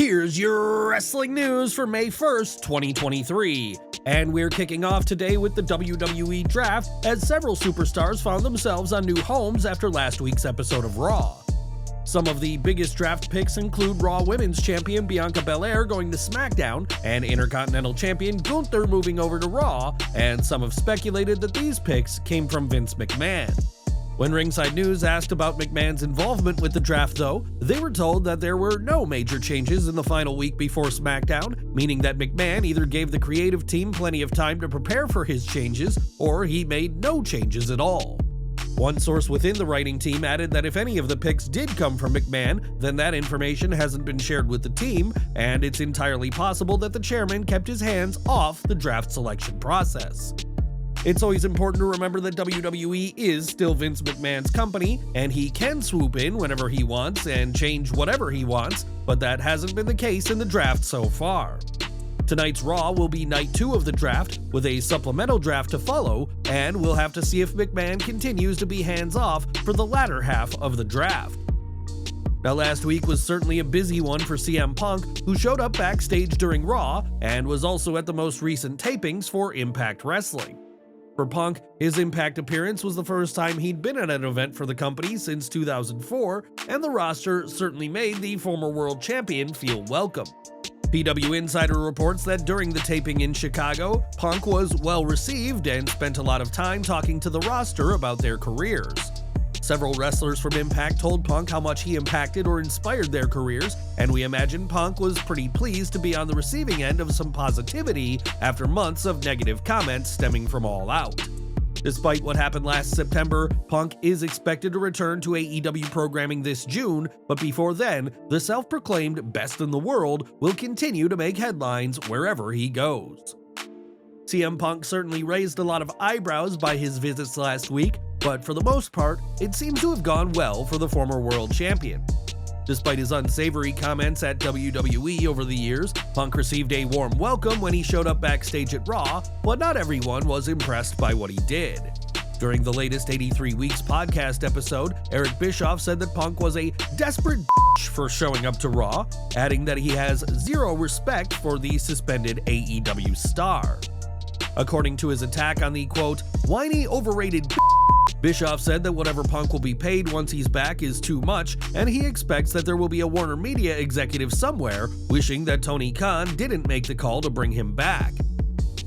Here's your wrestling news for May 1st, 2023. And we're kicking off today with the WWE Draft, as several superstars found themselves on new homes after last week's episode of Raw. Some of the biggest draft picks include Raw Women's Champion Bianca Belair going to SmackDown, and Intercontinental Champion Gunther moving over to Raw, and some have speculated that these picks came from Vince McMahon. When Ringside News asked about McMahon's involvement with the draft, though, they were told that there were no major changes in the final week before SmackDown, meaning that McMahon either gave the creative team plenty of time to prepare for his changes, or he made no changes at all. One source within the writing team added that if any of the picks did come from McMahon, then that information hasn't been shared with the team, and it's entirely possible that the chairman kept his hands off the draft selection process. It's always important to remember that WWE is still Vince McMahon's company, and he can swoop in whenever he wants and change whatever he wants, but that hasn't been the case in the draft so far. Tonight's Raw will be night 2 of the draft, with a supplemental draft to follow, and we'll have to see if McMahon continues to be hands-off for the latter half of the draft. Now, last week was certainly a busy one for CM Punk, who showed up backstage during Raw and was also at the most recent tapings for Impact Wrestling. For Punk, his Impact appearance was the first time he'd been at an event for the company since 2004, and the roster certainly made the former world champion feel welcome. PW Insider reports that during the taping in Chicago, Punk was well received and spent a lot of time talking to the roster about their careers. Several wrestlers from Impact told Punk how much he impacted or inspired their careers, and we imagine Punk was pretty pleased to be on the receiving end of some positivity after months of negative comments stemming from All Out. Despite what happened last September, Punk is expected to return to AEW programming this June, but before then, the self-proclaimed best in the world will continue to make headlines wherever he goes. CM Punk certainly raised a lot of eyebrows by his visits last week, but for the most part, it seems to have gone well for the former world champion. Despite his unsavory comments at WWE over the years, Punk received a warm welcome when he showed up backstage at Raw, but not everyone was impressed by what he did. During the latest 83 Weeks podcast episode, Eric Bischoff said that Punk was a desperate bitch for showing up to Raw, adding that he has zero respect for the suspended AEW star. According to his attack on the, quote, whiny overrated Bischoff said that whatever Punk will be paid once he's back is too much, and he expects that there will be a Warner Media executive somewhere wishing that Tony Khan didn't make the call to bring him back.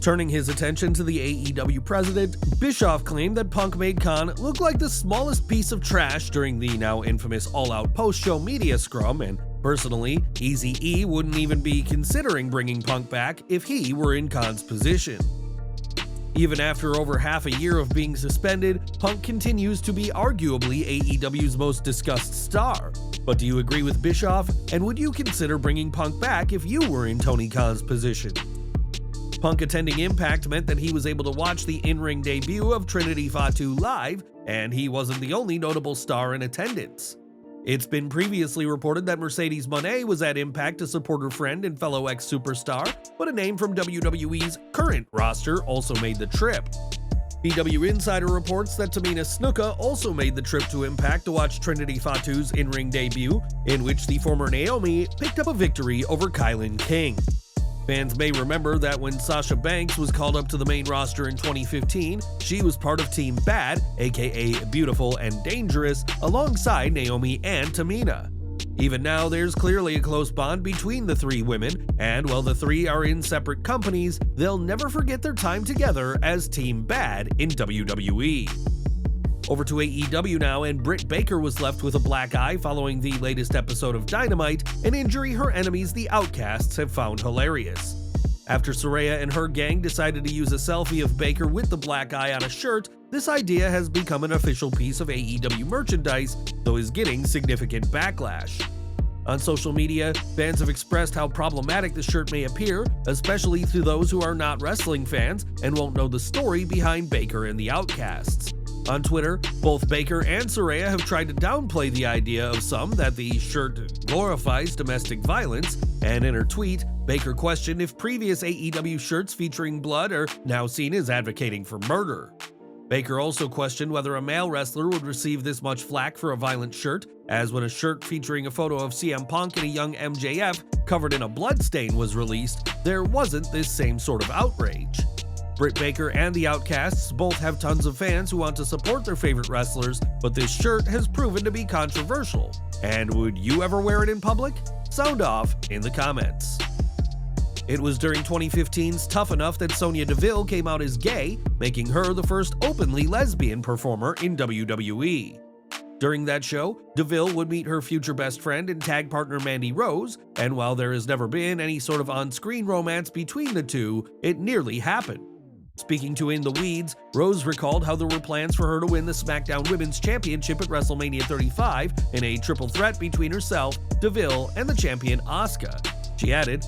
Turning his attention to the AEW president, Bischoff claimed that Punk made Khan look like the smallest piece of trash during the now infamous all-out post-show media scrum, and personally, Eazy-E wouldn't even be considering bringing Punk back if he were in Khan's position. Even after over half a year of being suspended, Punk continues to be arguably AEW's most discussed star. But do you agree with Bischoff, and would you consider bringing Punk back if you were in Tony Khan's position? Punk attending Impact meant that he was able to watch the in-ring debut of Trinity Fatu live, and he wasn't the only notable star in attendance. It's been previously reported that Mercedes Moné was at Impact to support her friend and fellow ex-superstar, but a name from WWE's current roster also made the trip. PW Insider reports that Tamina Snuka also made the trip to Impact to watch Trinity Fatu's in-ring debut, in which the former Naomi picked up a victory over Kylan King. Fans may remember that when Sasha Banks was called up to the main roster in 2015, she was part of Team Bad, aka Beautiful and Dangerous, alongside Naomi and Tamina. Even now, there's clearly a close bond between the three women, and while the three are in separate companies, they'll never forget their time together as Team Bad in WWE. Over to AEW now, and Britt Baker was left with a black eye following the latest episode of Dynamite, an injury her enemies the Outcasts have found hilarious. After Saraya and her gang decided to use a selfie of Baker with the black eye on a shirt, this idea has become an official piece of AEW merchandise, though is getting significant backlash. On social media, fans have expressed how problematic the shirt may appear, especially to those who are not wrestling fans and won't know the story behind Baker and the Outcasts. On Twitter, both Baker and Saraya have tried to downplay the idea of some that the shirt glorifies domestic violence, and in her tweet, Baker questioned if previous AEW shirts featuring blood are now seen as advocating for murder. Baker also questioned whether a male wrestler would receive this much flack for a violent shirt, as when a shirt featuring a photo of CM Punk and a young MJF covered in a bloodstain was released, there wasn't this same sort of outrage. Britt Baker and the Outcasts both have tons of fans who want to support their favorite wrestlers, but this shirt has proven to be controversial. And would you ever wear it in public? Sound off in the comments. It was during 2015's Tough Enough that Sonya Deville came out as gay, making her the first openly lesbian performer in WWE. During that show, Deville would meet her future best friend and tag partner Mandy Rose, and while there has never been any sort of on-screen romance between the two, it nearly happened. Speaking to In the Weeds, Rose recalled how there were plans for her to win the SmackDown Women's Championship at WrestleMania 35 in a triple threat between herself, Deville, and the champion Asuka. She added,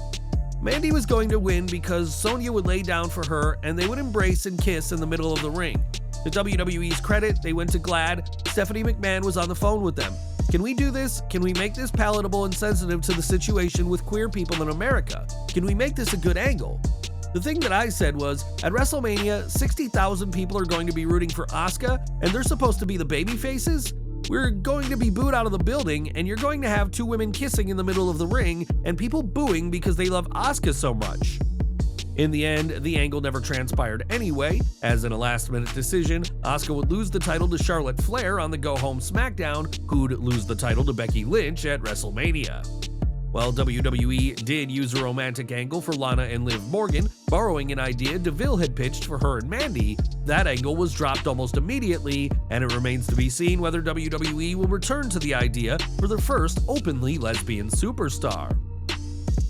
"Mandy was going to win because Sonya would lay down for her and they would embrace and kiss in the middle of the ring. To WWE's credit, they went to GLAAD. Stephanie McMahon was on the phone with them. Can we do this? Can we make this palatable and sensitive to the situation with queer people in America? Can we make this a good angle?" The thing that I said was, at WrestleMania, 60,000 people are going to be rooting for Asuka, and they're supposed to be the baby faces? We're going to be booed out of the building, and you're going to have two women kissing in the middle of the ring, and people booing because they love Asuka so much. In the end, the angle never transpired anyway, as in a last-minute decision, Asuka would lose the title to Charlotte Flair on the Go-Home SmackDown, who'd lose the title to Becky Lynch at WrestleMania. While WWE did use a romantic angle for Lana and Liv Morgan, borrowing an idea Deville had pitched for her and Mandy, that angle was dropped almost immediately, and it remains to be seen whether WWE will return to the idea for their first openly lesbian superstar.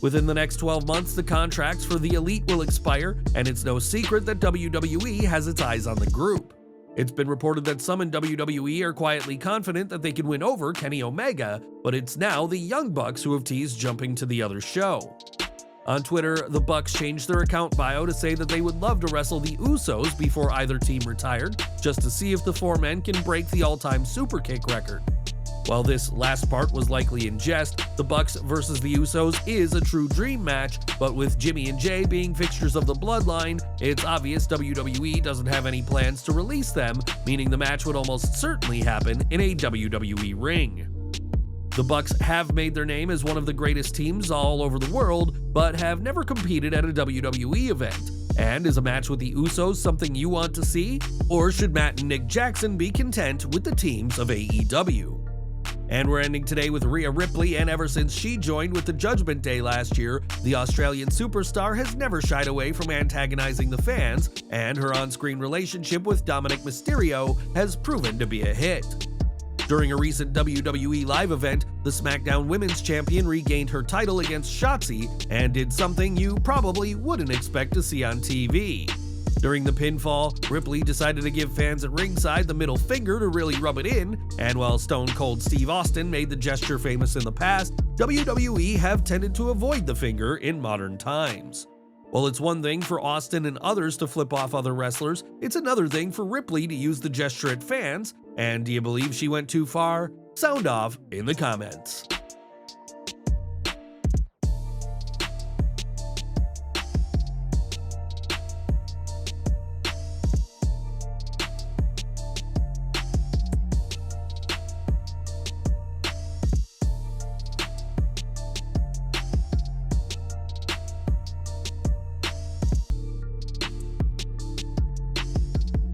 Within the next 12 months, the contracts for the Elite will expire, and it's no secret that WWE has its eyes on the group. It's been reported that some in WWE are quietly confident that they can win over Kenny Omega, but it's now the Young Bucks who have teased jumping to the other show. On Twitter, the Bucks changed their account bio to say that they would love to wrestle the Usos before either team retired, just to see if the four men can break the all-time Superkick record. While this last part was likely in jest, the Bucks versus the Usos is a true dream match, but with Jimmy and Jay being fixtures of the Bloodline, it's obvious WWE doesn't have any plans to release them, meaning the match would almost certainly happen in a WWE ring. The Bucks have made their name as one of the greatest teams all over the world, but have never competed at a WWE event. And is a match with the Usos something you want to see? Or should Matt and Nick Jackson be content with the teams of AEW? And we're ending today with Rhea Ripley, and ever since she joined with the Judgment Day last year, the Australian superstar has never shied away from antagonizing the fans, and her on-screen relationship with Dominic Mysterio has proven to be a hit. During a recent WWE live event, the SmackDown Women's Champion regained her title against Shotzi and did something you probably wouldn't expect to see on TV. During the pinfall, Ripley decided to give fans at ringside the middle finger to really rub it in, and while Stone Cold Steve Austin made the gesture famous in the past, WWE have tended to avoid the finger in modern times. While it's one thing for Austin and others to flip off other wrestlers, it's another thing for Ripley to use the gesture at fans, and do you believe she went too far? Sound off in the comments.